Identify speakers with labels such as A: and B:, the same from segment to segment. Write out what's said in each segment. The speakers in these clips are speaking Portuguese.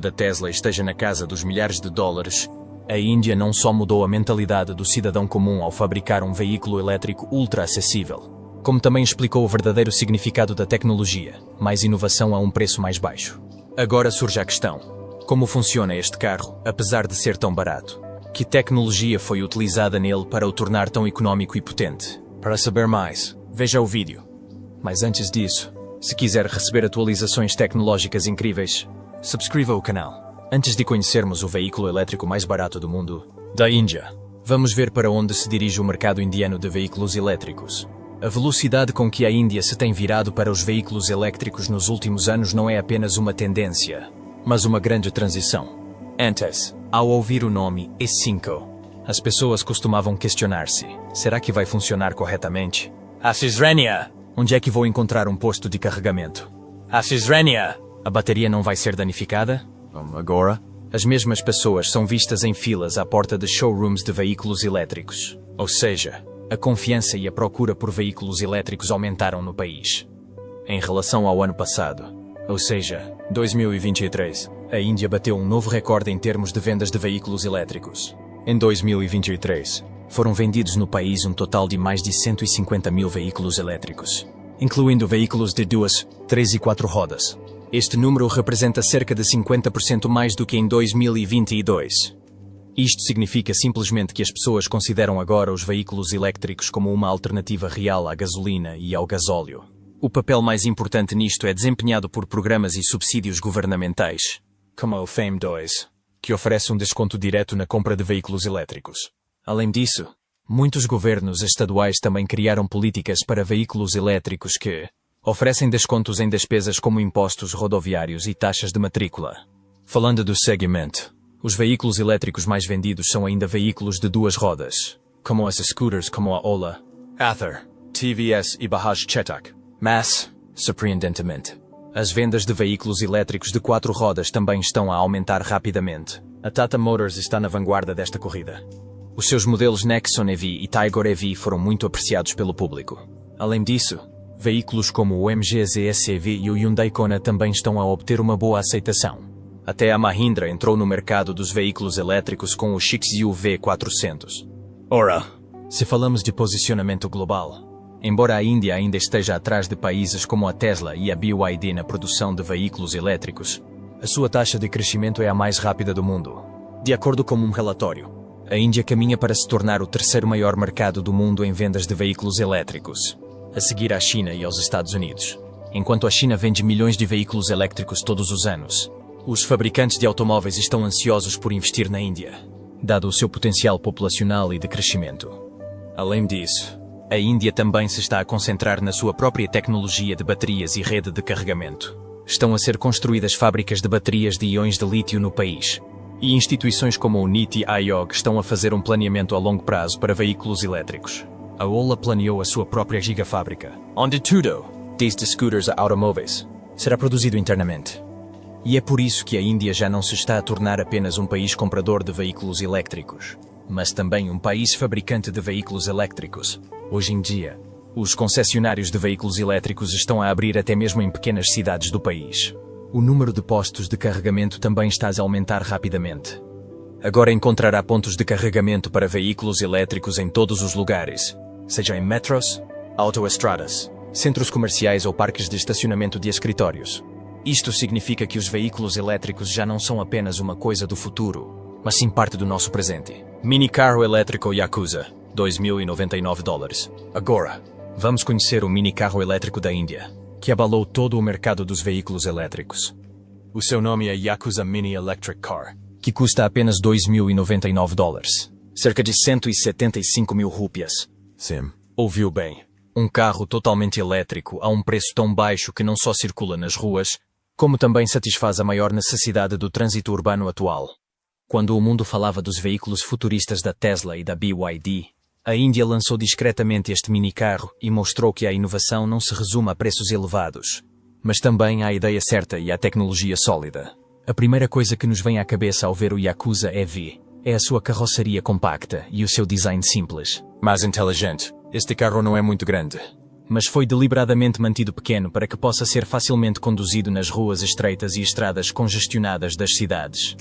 A: da Tesla esteja na casa dos milhares de dólares, a Índia não só mudou a mentalidade do cidadão comum ao fabricar um veículo elétrico ultra acessível, como também explicou o verdadeiro significado da tecnologia, mais inovação a um preço mais baixo. Agora surge a questão: como funciona este carro, apesar de ser tão barato? Que tecnologia foi utilizada nele para o tornar tão econômico e potente? Para saber mais, veja o vídeo. Mas antes disso, se quiser receber atualizações tecnológicas incríveis, subscreva o canal. Antes de conhecermos o veículo elétrico mais barato do mundo, da Índia, vamos ver para onde se dirige o mercado indiano de veículos elétricos. A velocidade com que a Índia se tem virado para os veículos elétricos nos últimos anos não é apenas uma tendência, mas uma grande transição. Antes, ao ouvir o nome E5, as pessoas costumavam questionar-se: será que vai funcionar corretamente? Asisrenia! Onde é que vou encontrar um posto de carregamento? Asisrenia! A bateria não vai ser danificada? Agora, as mesmas pessoas são vistas em filas à porta de showrooms de veículos elétricos. Ou seja, a confiança e a procura por veículos elétricos aumentaram no país. Em relação ao ano passado, ou seja, 2023, a Índia bateu um novo recorde em termos de vendas de veículos elétricos. Em 2023, foram vendidos no país um total de mais de 150 mil veículos elétricos, incluindo veículos de 2, 3 e 4 rodas. Este número representa cerca de 50% mais do que em 2022. Isto significa simplesmente que as pessoas consideram agora os veículos elétricos como uma alternativa real à gasolina e ao gasóleo. O papel mais importante nisto é desempenhado por programas e subsídios governamentais, como o FAME 2, que oferece um desconto direto na compra de veículos elétricos. Além disso, muitos governos estaduais também criaram políticas para veículos elétricos que oferecem descontos em despesas como impostos rodoviários e taxas de matrícula. Falando do segmento, os veículos elétricos mais vendidos são ainda veículos de 2 rodas, como as scooters como a Ola, Ather, TVS e Bajaj Chetak. Mas, surpreendentemente, as vendas de veículos elétricos de 4 rodas também estão a aumentar rapidamente. A Tata Motors está na vanguarda desta corrida. Os seus modelos Nexon EV e Tigor EV foram muito apreciados pelo público. Além disso, veículos como o MG ZS EV e o Hyundai Kona também estão a obter uma boa aceitação. Até a Mahindra entrou no mercado dos veículos elétricos com o Shixu V400. Ora, se falamos de posicionamento global, embora a Índia ainda esteja atrás de países como a Tesla e a BYD na produção de veículos elétricos, a sua taxa de crescimento é a mais rápida do mundo. De acordo com um relatório, a Índia caminha para se tornar o 3º maior mercado do mundo em vendas de veículos elétricos, a seguir à China e aos Estados Unidos. Enquanto a China vende milhões de veículos elétricos todos os anos, os fabricantes de automóveis estão ansiosos por investir na Índia, dado o seu potencial populacional e de crescimento. Além disso, a Índia também se está a concentrar na sua própria tecnologia de baterias e rede de carregamento. Estão a ser construídas fábricas de baterias de íons de lítio no país, e instituições como o NITI Aayog estão a fazer um planeamento a longo prazo para veículos elétricos. A Ola planeou a sua própria gigafábrica, onde tudo, desde scooters a automóveis, será produzido internamente. E é por isso que a Índia já não se está a tornar apenas um país comprador de veículos elétricos, mas também um país fabricante de veículos elétricos. Hoje em dia, os concessionários de veículos elétricos estão a abrir até mesmo em pequenas cidades do país. O número de postos de carregamento também está a aumentar rapidamente. Agora encontrará pontos de carregamento para veículos elétricos em todos os lugares, seja em metros, autoestradas, centros comerciais ou parques de estacionamento de escritórios. Isto significa que os veículos elétricos já não são apenas uma coisa do futuro, mas sim parte do nosso presente. Mini carro elétrico Yakuza, $2.099. Agora, vamos conhecer o mini carro elétrico da Índia, que abalou todo o mercado dos veículos elétricos. O seu nome é Yakuza Mini Electric Car, que custa apenas $2.099, cerca de 175 mil rúpias. Sim, ouviu bem. Um carro totalmente elétrico a um preço tão baixo que não só circula nas ruas, como também satisfaz a maior necessidade do trânsito urbano atual. Quando o mundo falava dos veículos futuristas da Tesla e da BYD, a Índia lançou discretamente este mini-carro e mostrou que a inovação não se resume a preços elevados, mas também à ideia certa e à tecnologia sólida. A primeira coisa que nos vem à cabeça ao ver o Yakuza EV é a sua carroceria compacta e o seu design simples, mas inteligente. Este carro não é muito grande, mas foi deliberadamente mantido pequeno para que possa ser facilmente conduzido nas ruas estreitas e estradas congestionadas das cidades.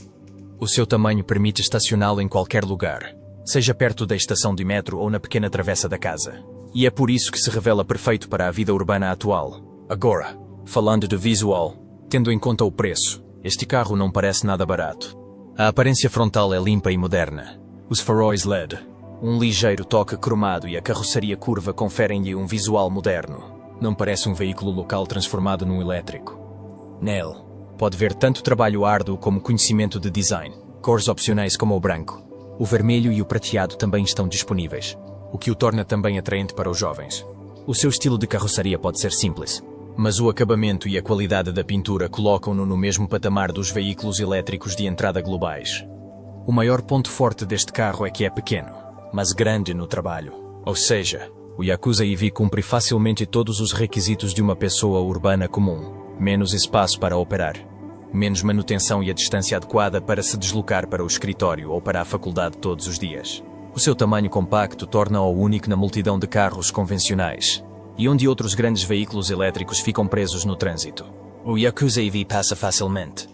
A: O seu tamanho permite estacioná-lo em qualquer lugar, seja perto da estação de metro ou na pequena travessa da casa. E é por isso que se revela perfeito para a vida urbana atual. Agora, falando de visual, tendo em conta o preço, este carro não parece nada barato. A aparência frontal é limpa e moderna. Os faróis LED, um ligeiro toque cromado e a carroceria curva conferem-lhe um visual moderno. Não parece um veículo local transformado num elétrico. Nele, pode ver tanto trabalho árduo como conhecimento de design. Cores opcionais como o branco, o vermelho e o prateado também estão disponíveis, o que o torna também atraente para os jovens. O seu estilo de carroceria pode ser simples, mas o acabamento e a qualidade da pintura colocam-no no mesmo patamar dos veículos elétricos de entrada globais. O maior ponto forte deste carro é que é pequeno, mas grande no trabalho. Ou seja, o Yakuza EV cumpre facilmente todos os requisitos de uma pessoa urbana comum. Menos espaço para operar, menos manutenção e a distância adequada para se deslocar para o escritório ou para a faculdade todos os dias. O seu tamanho compacto torna-o único na multidão de carros convencionais, e onde outros grandes veículos elétricos ficam presos no trânsito. O Yakuza EV passa facilmente.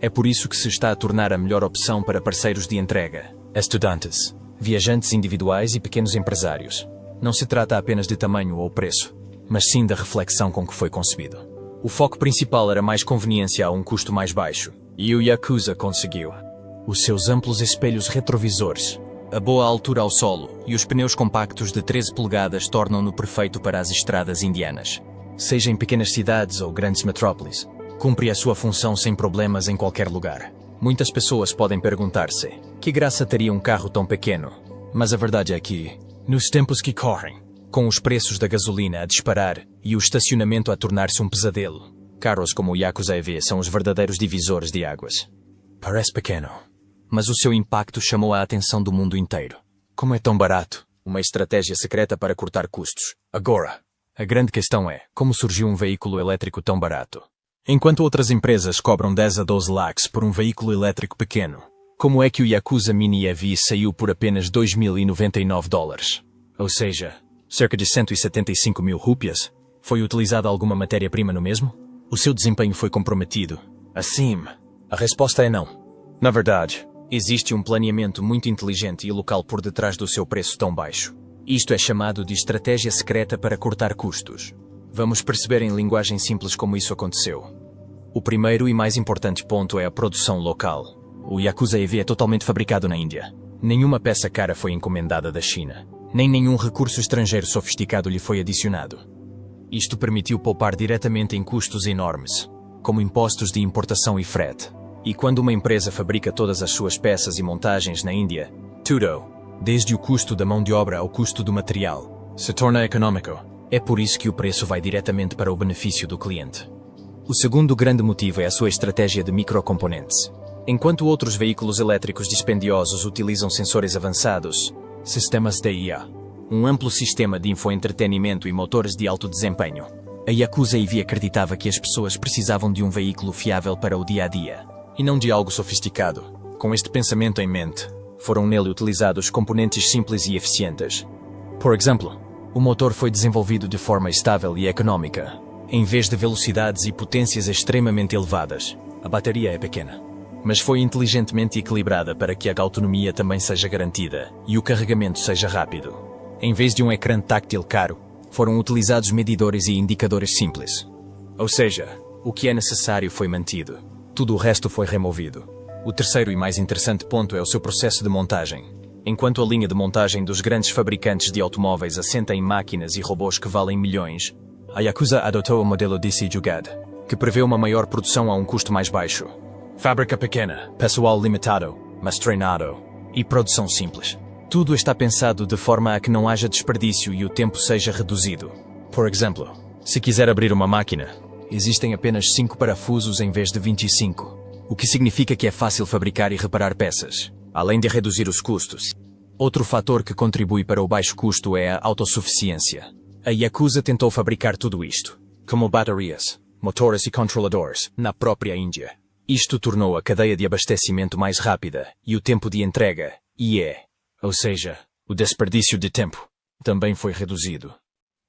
A: É por isso que se está a tornar a melhor opção para parceiros de entrega, estudantes, viajantes individuais e pequenos empresários. Não se trata apenas de tamanho ou preço, mas sim da reflexão com que foi concebido. O foco principal era mais conveniência a um custo mais baixo, e o Yakuza conseguiu. Os seus amplos espelhos retrovisores, a boa altura ao solo e os pneus compactos de 13 polegadas tornam-no perfeito para as estradas indianas. Seja em pequenas cidades ou grandes metrópoles, cumpre a sua função sem problemas em qualquer lugar. Muitas pessoas podem perguntar-se, que graça teria um carro tão pequeno? Mas a verdade é que, nos tempos que correm, com os preços da gasolina a disparar e o estacionamento a tornar-se um pesadelo, carros como o Yakuza EV são os verdadeiros divisores de águas. Parece pequeno, mas o seu impacto chamou a atenção do mundo inteiro. Como é tão barato? Uma estratégia secreta para cortar custos. Agora, a grande questão é, como surgiu um veículo elétrico tão barato? Enquanto outras empresas cobram 10 a 12 lakhs por um veículo elétrico pequeno, como é que o Yakuza Mini EV saiu por apenas $2.099? Ou seja, cerca de 175 mil rúpias? Foi utilizada alguma matéria-prima no mesmo? O seu desempenho foi comprometido? Assim, a resposta é não. Na verdade, existe um planeamento muito inteligente e local por detrás do seu preço tão baixo. Isto é chamado de estratégia secreta para cortar custos. Vamos perceber em linguagem simples como isso aconteceu. O primeiro e mais importante ponto é a produção local. O Yakuza EV é totalmente fabricado na Índia. Nenhuma peça cara foi encomendada da China. Nem nenhum recurso estrangeiro sofisticado lhe foi adicionado. Isto permitiu poupar diretamente em custos enormes, como impostos de importação e frete. E quando uma empresa fabrica todas as suas peças e montagens na Índia, tudo, desde o custo da mão de obra ao custo do material, se torna econômico. É por isso que o preço vai diretamente para o benefício do cliente. O segundo grande motivo é a sua estratégia de microcomponentes. Enquanto outros veículos elétricos dispendiosos utilizam sensores avançados, sistemas de IA, um amplo sistema de infoentretenimento e motores de alto desempenho, a Yakuza EV acreditava que as pessoas precisavam de um veículo fiável para o dia-a-dia, e não de algo sofisticado. Com este pensamento em mente, foram nele utilizados componentes simples e eficientes. Por exemplo, o motor foi desenvolvido de forma estável e econômica. Em vez de velocidades e potências extremamente elevadas, a bateria é pequena, mas foi inteligentemente equilibrada para que a autonomia também seja garantida e o carregamento seja rápido. Em vez de um ecrã táctil caro, foram utilizados medidores e indicadores simples. Ou seja, o que é necessário foi mantido. Tudo o resto foi removido. O terceiro e mais interessante ponto é o seu processo de montagem. Enquanto a linha de montagem dos grandes fabricantes de automóveis assenta em máquinas e robôs que valem milhões, a Yakuza adotou o modelo DC Jugad, que prevê uma maior produção a um custo mais baixo. Fábrica pequena, pessoal limitado, mas treinado, e produção simples. Tudo está pensado de forma a que não haja desperdício e o tempo seja reduzido. Por exemplo, se quiser abrir uma máquina, existem apenas 5 parafusos em vez de 25, o que significa que é fácil fabricar e reparar peças, além de reduzir os custos. Outro fator que contribui para o baixo custo é a autossuficiência. A Yakuza tentou fabricar tudo isto, como baterias, motores e controladores, na própria Índia. Isto tornou a cadeia de abastecimento mais rápida e o tempo de entrega, ou seja, o desperdício de tempo, também foi reduzido.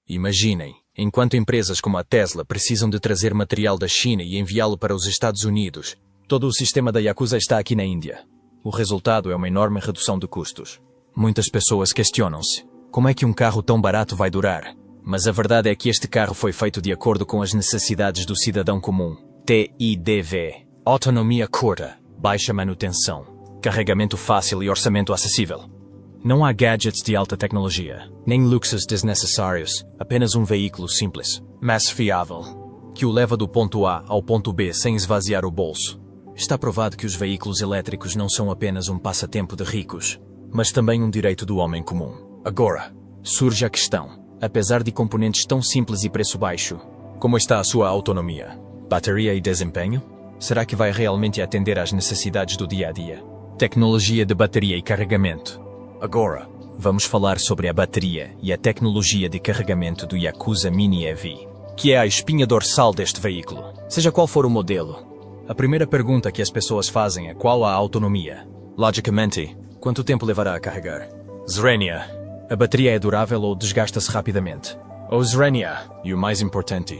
A: Imaginem, Enquanto empresas como a Tesla precisam de trazer material da China e enviá-lo para os Estados Unidos, todo o sistema da Yakuza está aqui na Índia. O resultado é uma enorme redução de custos. Muitas pessoas questionam-se: como é que um carro tão barato vai durar? Mas a verdade é que este carro foi feito de acordo com as necessidades do cidadão comum. TIDV. Autonomia curta, baixa manutenção, carregamento fácil e orçamento acessível. Não há gadgets de alta tecnologia, nem luxos desnecessários, apenas um veículo simples, mas fiável, que o leva do ponto A ao ponto B sem esvaziar o bolso. Está provado que os veículos elétricos não são apenas um passatempo de ricos, mas também um direito do homem comum. Agora, surge a questão: apesar de componentes tão simples e preço baixo, como está a sua autonomia? Bateria e desempenho? Será que vai realmente atender às necessidades do dia a dia? Tecnologia de bateria e carregamento. Agora, vamos falar sobre a bateria e a tecnologia de carregamento do Yakuza Mini EV, que é a espinha dorsal deste veículo, seja qual for o modelo. A primeira pergunta que as pessoas fazem é qual a autonomia. Logicamente, quanto tempo levará a carregar? Zrenia. A bateria é durável ou desgasta-se rapidamente? Ou Zrenia. E o mais importante,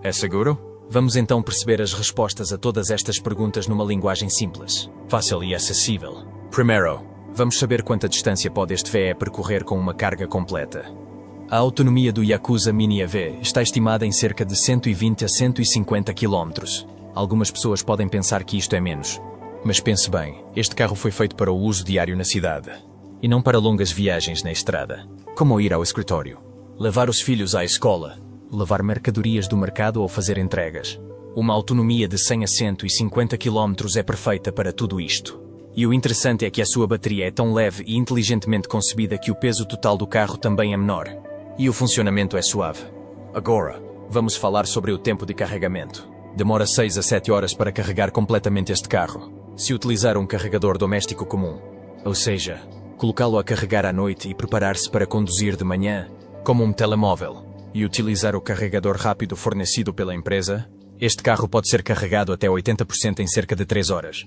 A: é seguro? Vamos então perceber as respostas a todas estas perguntas numa linguagem simples, fácil e acessível. Primeiro, vamos saber quanta distância pode este VE percorrer com uma carga completa. A autonomia do Yakuza Mini EV está estimada em cerca de 120 a 150 km. Algumas pessoas podem pensar que isto é menos. Mas pense bem, este carro foi feito para o uso diário na cidade, e não para longas viagens na estrada, como ir ao escritório, levar os filhos à escola, levar mercadorias do mercado ou fazer entregas. Uma autonomia de 100 a 150 km é perfeita para tudo isto. E o interessante é que a sua bateria é tão leve e inteligentemente concebida que o peso total do carro também é menor. E o funcionamento é suave. Agora, vamos falar sobre o tempo de carregamento. Demora 6 a 7 horas para carregar completamente este carro, se utilizar um carregador doméstico comum. Ou seja, colocá-lo a carregar à noite e preparar-se para conduzir de manhã, como um telemóvel, e utilizar o carregador rápido fornecido pela empresa, este carro pode ser carregado até 80% em cerca de 3 horas.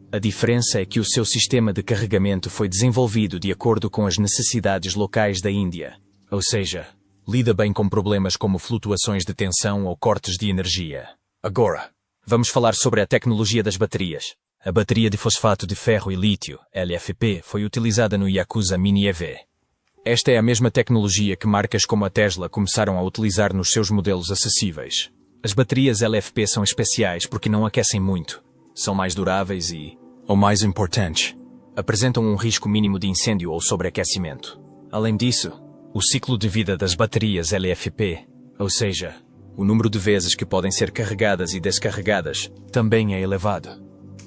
A: A diferença é que o seu sistema de carregamento foi desenvolvido de acordo com as necessidades locais da Índia, ou seja, lida bem com problemas como flutuações de tensão ou cortes de energia. Agora, vamos falar sobre a tecnologia das baterias. A bateria de fosfato de ferro e lítio, LFP, foi utilizada no Yakuza Mini EV. Esta é a mesma tecnologia que marcas como a Tesla começaram a utilizar nos seus modelos acessíveis. As baterias LFP são especiais porque não aquecem muito, são mais duráveis e, o mais importante, apresentam um risco mínimo de incêndio ou sobreaquecimento. Além disso, o ciclo de vida das baterias LFP, ou seja, o número de vezes que podem ser carregadas e descarregadas, também é elevado.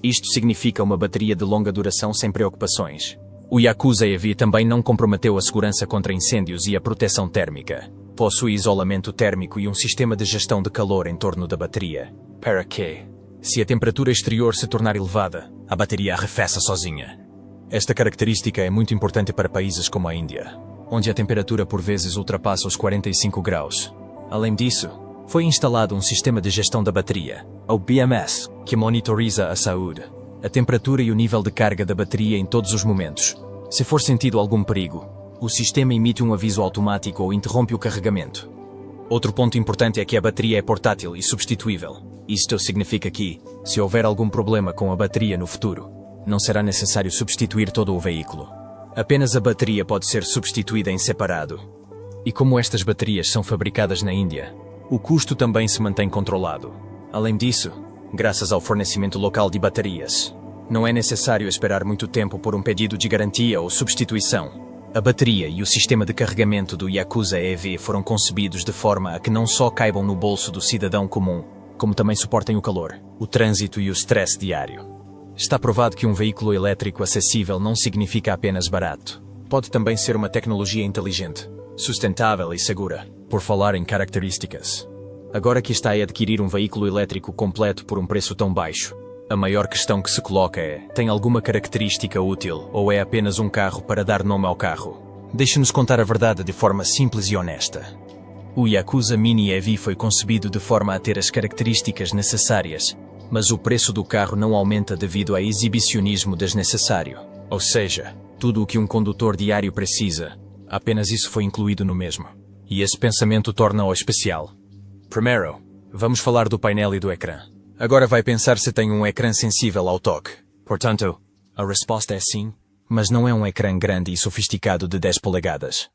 A: Isto significa uma bateria de longa duração sem preocupações. O Yakuza EV também não comprometeu a segurança contra incêndios e a proteção térmica. Possui isolamento térmico e um sistema de gestão de calor em torno da bateria. Para quê? Se a temperatura exterior se tornar elevada, a bateria arrefeça sozinha. Esta característica é muito importante para países como a Índia, onde a temperatura por vezes ultrapassa os 45 graus. Além disso, foi instalado um sistema de gestão da bateria, o BMS, que monitoriza a saúde, a temperatura e o nível de carga da bateria em todos os momentos. Se for sentido algum perigo, o sistema emite um aviso automático ou interrompe o carregamento. Outro ponto importante é que a bateria é portátil e substituível. Isto significa que, se houver algum problema com a bateria no futuro, não será necessário substituir todo o veículo. Apenas a bateria pode ser substituída em separado. E como estas baterias são fabricadas na Índia, o custo também se mantém controlado. Além disso, graças ao fornecimento local de baterias, não é necessário esperar muito tempo por um pedido de garantia ou substituição. A bateria e o sistema de carregamento do Yakuza EV foram concebidos de forma a que não só caibam no bolso do cidadão comum, como também suportem o calor, o trânsito e o stress diário. Está provado que um veículo elétrico acessível não significa apenas barato. Pode também ser uma tecnologia inteligente, sustentável e segura, por falar em características. Agora que está a adquirir um veículo elétrico completo por um preço tão baixo, a maior questão que se coloca é: tem alguma característica útil ou é apenas um carro para dar nome ao carro? Deixe-nos contar a verdade de forma simples e honesta. O Yakuza Mini EV foi concebido de forma a ter as características necessárias, mas o preço do carro não aumenta devido ao exibicionismo desnecessário. Ou seja, tudo o que um condutor diário precisa, apenas isso foi incluído no mesmo. E esse pensamento torna-o especial. Primeiro, vamos falar do painel e do ecrã. Agora vai pensar se tem um ecrã sensível ao toque. Portanto, a resposta é sim, mas não é um ecrã grande e sofisticado de 10 polegadas.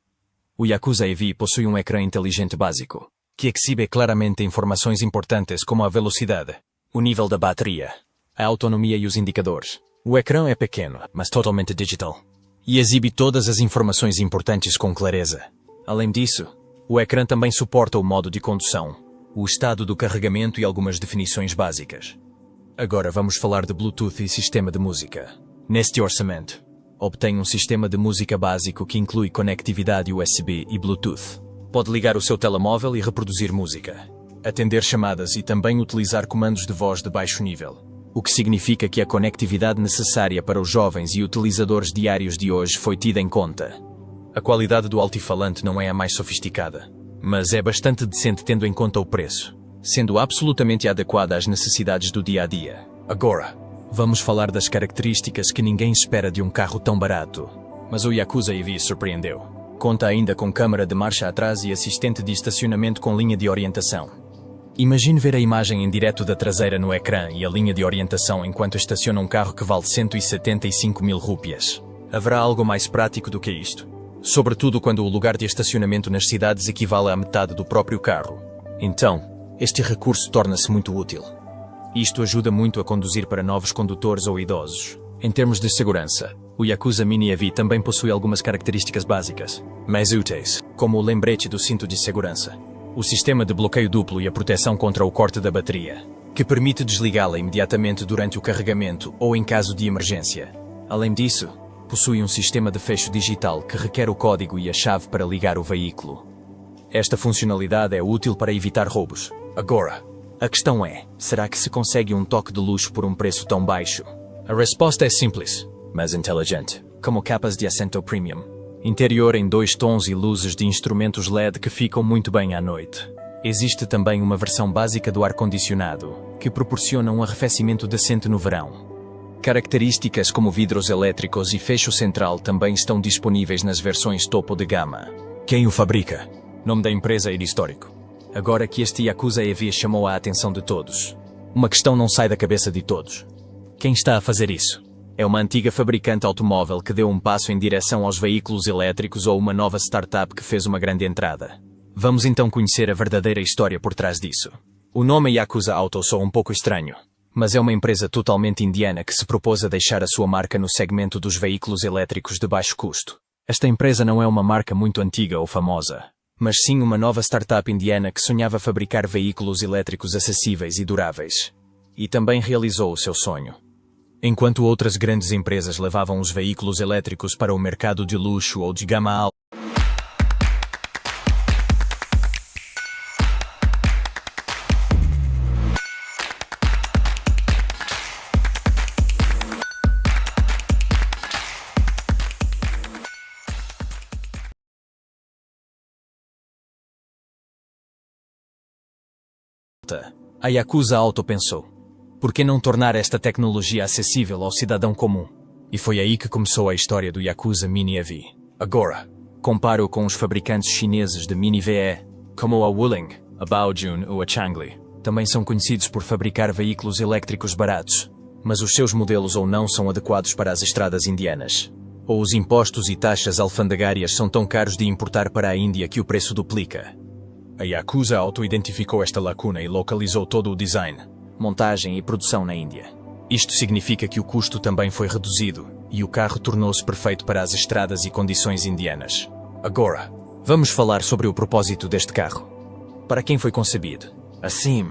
A: O Yakuza EV possui um ecrã inteligente básico, que exibe claramente informações importantes como a velocidade, o nível da bateria, a autonomia e os indicadores. O ecrã é pequeno, mas totalmente digital, e exibe todas as informações importantes com clareza. Além disso, o ecrã também suporta o modo de condução, o estado do carregamento e algumas definições básicas. Agora vamos falar de Bluetooth e sistema de música. Neste orçamento, obtém um sistema de música básico que inclui conectividade USB e Bluetooth. Pode ligar o seu telemóvel e reproduzir música, atender chamadas e também utilizar comandos de voz de baixo nível, o que significa que a conectividade necessária para os jovens e utilizadores diários de hoje foi tida em conta. A qualidade do altifalante não é a mais sofisticada, mas é bastante decente tendo em conta o preço, sendo absolutamente adequada às necessidades do dia a dia. Agora, vamos falar das características que ninguém espera de um carro tão barato. Mas o Yakuza EV surpreendeu. Conta ainda com câmara de marcha atrás e assistente de estacionamento com linha de orientação. Imagine ver a imagem em direto da traseira no ecrã e a linha de orientação enquanto estaciona um carro que vale 175 mil rúpias. Haverá algo mais prático do que isto? Sobretudo quando o lugar de estacionamento nas cidades equivale à metade do próprio carro. Então, este recurso torna-se muito útil. Isto ajuda muito a conduzir para novos condutores ou idosos. Em termos de segurança, o Yakuza Mini EV também possui algumas características básicas, mais úteis, como o lembrete do cinto de segurança, o sistema de bloqueio duplo e a proteção contra o corte da bateria, que permite desligá-la imediatamente durante o carregamento ou em caso de emergência. Além disso, possui um sistema de fecho digital que requer o código e a chave para ligar o veículo. Esta funcionalidade é útil para evitar roubos. Agora, a questão é, será que se consegue um toque de luxo por um preço tão baixo? A resposta é simples, mas inteligente, como capas de assento premium, interior em 2 tons e luzes de instrumentos LED que ficam muito bem à noite. Existe também uma versão básica do ar-condicionado, que proporciona um arrefecimento decente no verão. Características como vidros elétricos e fecho central também estão disponíveis nas versões topo de gama. Quem o fabrica? Nome da empresa e de histórico. Agora que este Yakuza EV chamou a atenção de todos, uma questão não sai da cabeça de todos. Quem está a fazer isso? É uma antiga fabricante automóvel que deu um passo em direção aos veículos elétricos ou uma nova startup que fez uma grande entrada? Vamos então conhecer a verdadeira história por trás disso. O nome Yakuza Auto soa um pouco estranho, mas é uma empresa totalmente indiana que se propôs a deixar a sua marca no segmento dos veículos elétricos de baixo custo. Esta empresa não é uma marca muito antiga ou famosa, mas sim uma nova startup indiana que sonhava fabricar veículos elétricos acessíveis e duráveis. E também realizou o seu sonho. Enquanto outras grandes empresas levavam os veículos elétricos para o mercado de luxo ou de gama alta, a Yakuza Auto pensou: por que não tornar esta tecnologia acessível ao cidadão comum? E foi aí que começou a história do Yakuza Mini EV. Agora, comparo-o com os fabricantes chineses de Mini VE, como a Wuling, a Baojun ou a Changli. Também são conhecidos por fabricar veículos elétricos baratos, mas os seus modelos ou não são adequados para as estradas indianas. Ou os impostos e taxas alfandegárias são tão caros de importar para a Índia que o preço duplica. A Yakuza Auto identificou esta lacuna e localizou todo o design, montagem e produção na Índia. Isto significa que o custo também foi reduzido e o carro tornou-se perfeito para as estradas e condições indianas. Agora, vamos falar sobre o propósito deste carro. Para quem foi concebido? Assim,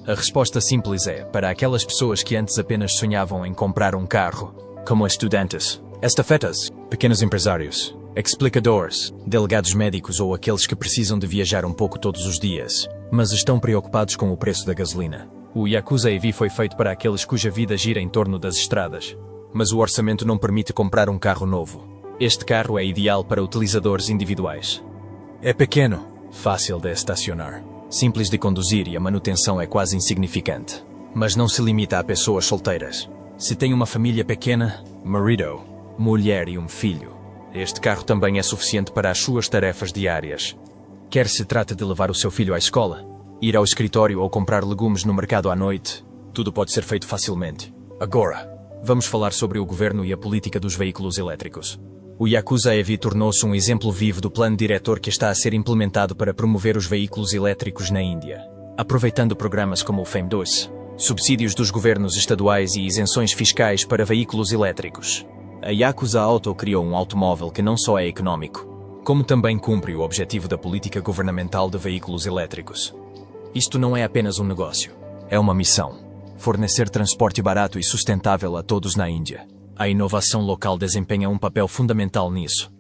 A: a resposta simples é para aquelas pessoas que antes apenas sonhavam em comprar um carro, como estudantes, estafetas, pequenos empresários, explicadores, delegados médicos ou aqueles que precisam de viajar um pouco todos os dias, mas estão preocupados com o preço da gasolina. O Yakuza EV foi feito para aqueles cuja vida gira em torno das estradas, mas o orçamento não permite comprar um carro novo. Este carro é ideal para utilizadores individuais. É pequeno, fácil de estacionar, simples de conduzir e a manutenção é quase insignificante. Mas não se limita a pessoas solteiras. Se tem uma família pequena, marido, mulher e um filho, este carro também é suficiente para as suas tarefas diárias. Quer se trate de levar o seu filho à escola, ir ao escritório ou comprar legumes no mercado à noite, tudo pode ser feito facilmente. Agora, vamos falar sobre o governo e a política dos veículos elétricos. O Yakuza EV tornou-se um exemplo vivo do plano diretor que está a ser implementado para promover os veículos elétricos na Índia. Aproveitando programas como o FAME2, subsídios dos governos estaduais e isenções fiscais para veículos elétricos, a Yakuza Auto criou um automóvel que não só é económico, como também cumpre o objetivo da política governamental de veículos elétricos. Isto não é apenas um negócio, é uma missão: fornecer transporte barato e sustentável a todos na Índia. A inovação local desempenha um papel fundamental nisso.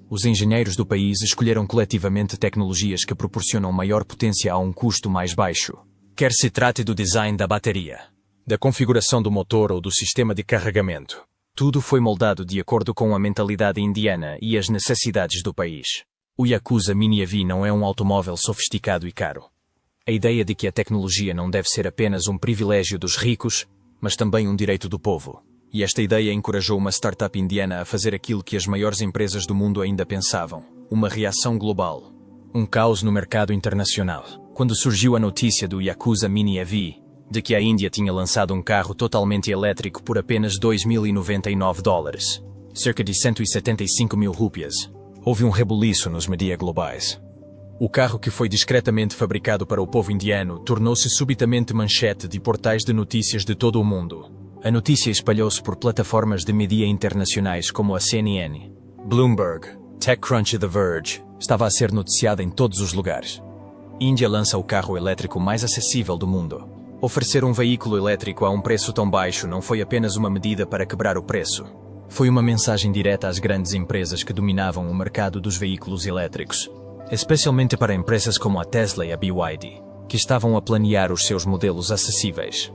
A: Os engenheiros do país escolheram coletivamente tecnologias que proporcionam maior potência a um custo mais baixo. Quer se trate do design da bateria, da configuração do motor ou do sistema de carregamento, tudo foi moldado de acordo com a mentalidade indiana e as necessidades do país. O Yakuza Mini EV não é um automóvel sofisticado e caro. A ideia de que a tecnologia não deve ser apenas um privilégio dos ricos, mas também um direito do povo. E esta ideia encorajou uma startup indiana a fazer aquilo que as maiores empresas do mundo ainda pensavam: uma reação global. Um caos no mercado internacional. Quando surgiu a notícia do Yakuza Mini EV, de que a Índia tinha lançado um carro totalmente elétrico por apenas $2.099, cerca de 175 mil rúpias, houve um rebuliço nos mídias globais. O carro, que foi discretamente fabricado para o povo indiano, tornou-se subitamente manchete de portais de notícias de todo o mundo. A notícia espalhou-se por plataformas de mídia internacionais como a CNN, Bloomberg, TechCrunch e The Verge. Estava a ser noticiada em todos os lugares. Índia lança o carro elétrico mais acessível do mundo. Oferecer um veículo elétrico a um preço tão baixo não foi apenas uma medida para quebrar o preço. Foi uma mensagem direta às grandes empresas que dominavam o mercado dos veículos elétricos, especialmente para empresas como a Tesla e a BYD, que estavam a planear os seus modelos acessíveis.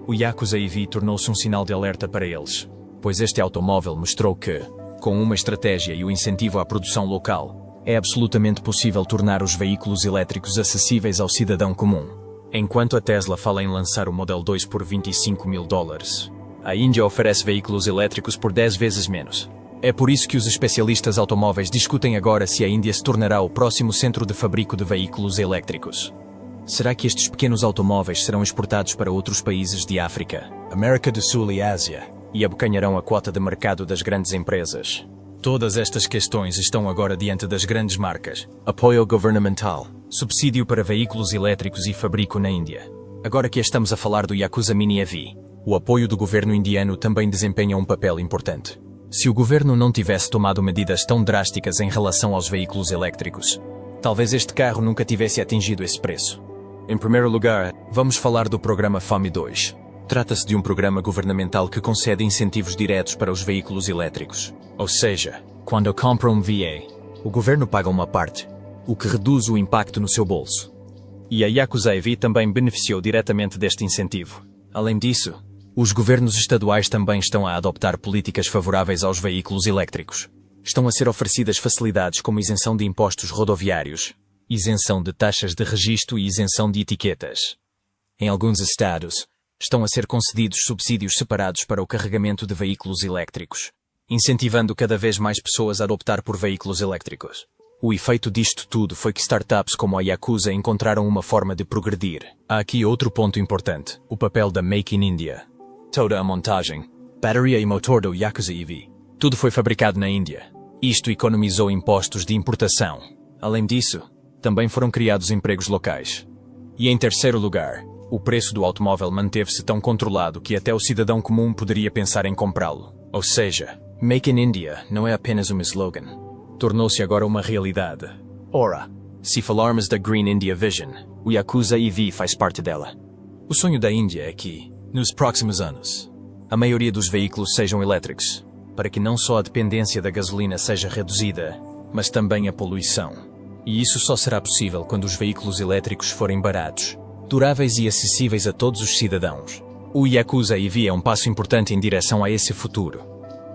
A: O Yakuza EV tornou-se um sinal de alerta para eles, pois este automóvel mostrou que, com uma estratégia e o incentivo à produção local, é absolutamente possível tornar os veículos elétricos acessíveis ao cidadão comum. Enquanto a Tesla fala em lançar o Model 2 por $25 mil, a Índia oferece veículos elétricos por 10 vezes menos. É por isso que os especialistas automóveis discutem agora se a Índia se tornará o próximo centro de fabrico de veículos elétricos. Será que estes pequenos automóveis serão exportados para outros países de África, América do Sul e Ásia, e abocanharão a quota de mercado das grandes empresas? Todas estas questões estão agora diante das grandes marcas. Apoio governamental, subsídio para veículos elétricos e fabrico na Índia. Agora que estamos a falar do Yakuza Mini EV, o apoio do governo indiano também desempenha um papel importante. Se o governo não tivesse tomado medidas tão drásticas em relação aos veículos elétricos, talvez este carro nunca tivesse atingido esse preço. Em primeiro lugar, vamos falar do programa FAME2. Trata-se de um programa governamental que concede incentivos diretos para os veículos elétricos. Ou seja, quando compra um VA, o governo paga uma parte, o que reduz o impacto no seu bolso. E a Yakuza EV também beneficiou diretamente deste incentivo. Além disso, os governos estaduais também estão a adoptar políticas favoráveis aos veículos elétricos. Estão a ser oferecidas facilidades como isenção de impostos rodoviários, isenção de taxas de registro e isenção de etiquetas. Em alguns estados, estão a ser concedidos subsídios separados para o carregamento de veículos elétricos, incentivando cada vez mais pessoas a optar por veículos elétricos. O efeito disto tudo foi que startups como a Yakuza encontraram uma forma de progredir. Há aqui outro ponto importante: o papel da Make in India. Toda a montagem, bateria e motor do Yakuza EV, tudo foi fabricado na Índia. Isto economizou impostos de importação. Além disso, também foram criados empregos locais. E em terceiro lugar, o preço do automóvel manteve-se tão controlado que até o cidadão comum poderia pensar em comprá-lo. Ou seja, Make in India não é apenas um slogan. Tornou-se agora uma realidade. Ora, se falarmos da Green India Vision, o Yakuza EV faz parte dela. O sonho da Índia é que, nos próximos anos, a maioria dos veículos sejam elétricos, para que não só a dependência da gasolina seja reduzida, mas também a poluição. E isso só será possível quando os veículos elétricos forem baratos, duráveis e acessíveis a todos os cidadãos. O Yakuza EV é um passo importante em direção a esse futuro.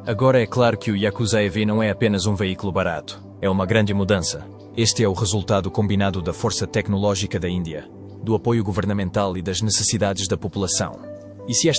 A: Agora é claro que o Yakuza EV não é apenas um veículo barato, é uma grande mudança. Este é o resultado combinado da força tecnológica da Índia, do apoio governamental e das necessidades da população. E se esta